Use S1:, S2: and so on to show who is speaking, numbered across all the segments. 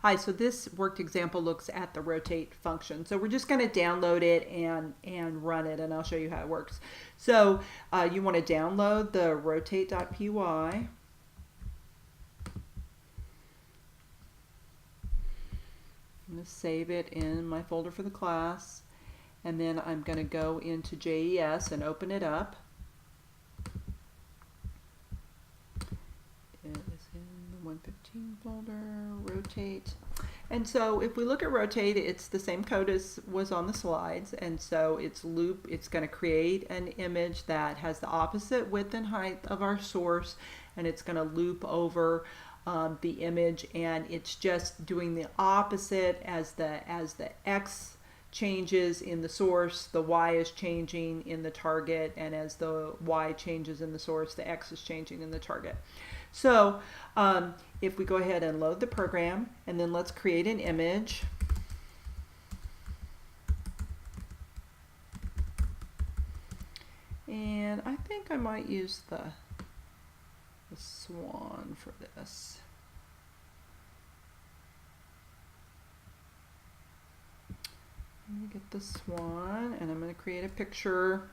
S1: Hi, so this worked example looks at the rotate function. So we're just going to download it and run it, and I'll show you how it works. So you want to download the rotate.py. I'm going to save it in my folder for the class, and then I'm going to go into JES and open it up. It is in the 115 folder, rotate. And so if we look at rotate, it's the same code as was on the slides. And so it's going to create an image that has the opposite width and height of our source, and it's going to loop over the image, and it's just doing the opposite as the X changes in the source, the Y is changing in the target, and as the Y changes in the source, the X is changing in the target. So if we go ahead and load the program, and then let's create an image. And I think I might use the swan for this. I'm going to get the swan, and I'm going to create a picture.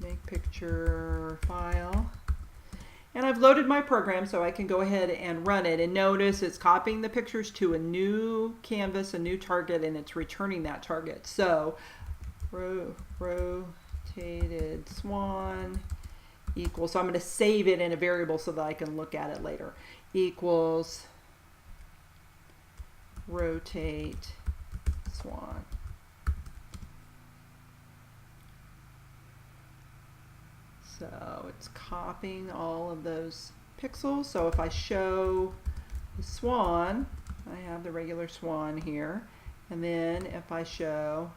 S1: Make picture file. And I've loaded my program so I can go ahead and run it. And notice it's copying the pictures to a new canvas, a new target, and it's returning that target. So rotated swan equals, so I'm going to save it in a variable so that I can look at it later, equals rotate swan. So it's copying all of those pixels. So if I show the swan, I have the regular swan here. And then if I show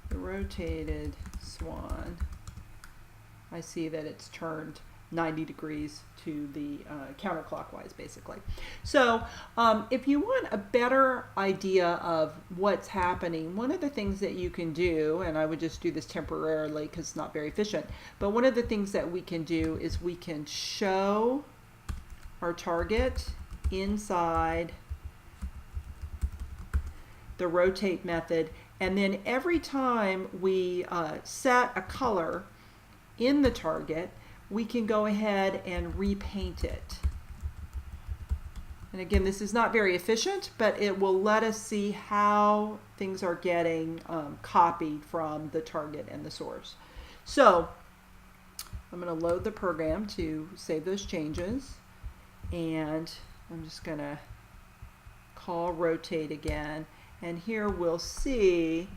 S1: the rotated swan, I see that it's turned 90 degrees to the counterclockwise, basically. So if you want a better idea of what's happening, one of the things that you can do, and I would just do this temporarily because it's not very efficient, but one of the things that we can do is we can show our target inside the rotate method, and then every time we set a color in the target, we can go ahead and repaint it. And again, this is not very efficient, but it will let us see how things are getting copied from the target and the source. So I'm going to load the program to save those changes, and I'm just going to call rotate again, and here we'll see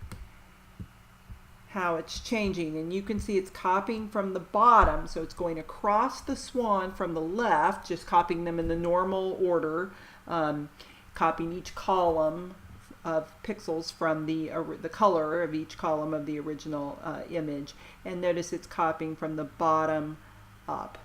S1: how it's changing, and you can see it's copying from the bottom, so it's going across the swan from the left, just copying them in the normal order, copying each column of pixels from the color of each column of the original image, and notice it's copying from the bottom up.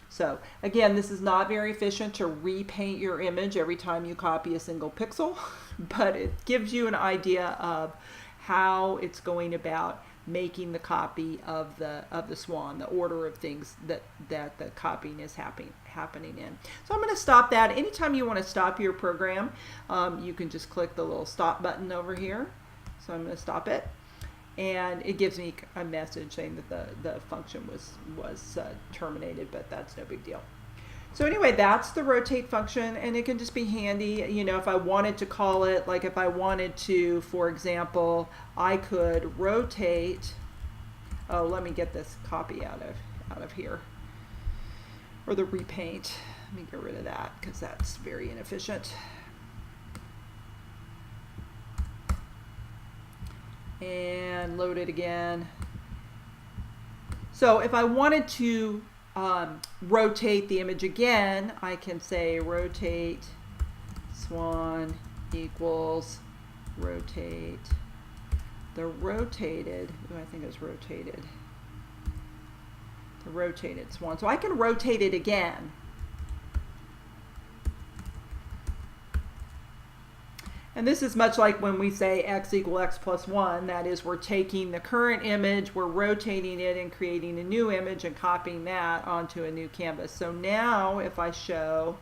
S1: So again, this is not very efficient to repaint your image every time you copy a single pixel, but it gives you an idea of how it's going about making the copy of the swan, the order of things that the copying is happening in. So I'm going to stop that. Anytime you want to stop your program, you can just click the little stop button over here. So I'm going to stop it, and it gives me a message saying that the function was terminated, but that's no big deal. So anyway, that's the rotate function, and it can just be handy, you know, if I wanted to call it, like if I wanted to, for example, I could rotate, oh, let me get this copy out of here, or the repaint. Let me get rid of that because that's very inefficient. And load it again. So if I wanted to rotate the image again, I can say rotate swan equals rotate the rotated, I think it's rotated, the rotated swan. So I can rotate it again. And this is much like when we say x equal x plus 1. That is, we're taking the current image, we're rotating it and creating a new image and copying that onto a new canvas. So now if I show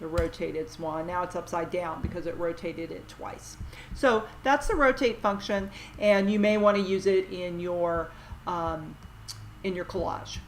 S1: the rotated swan, now it's upside down because it rotated it twice. So that's the rotate function, and you may want to use it in your collage.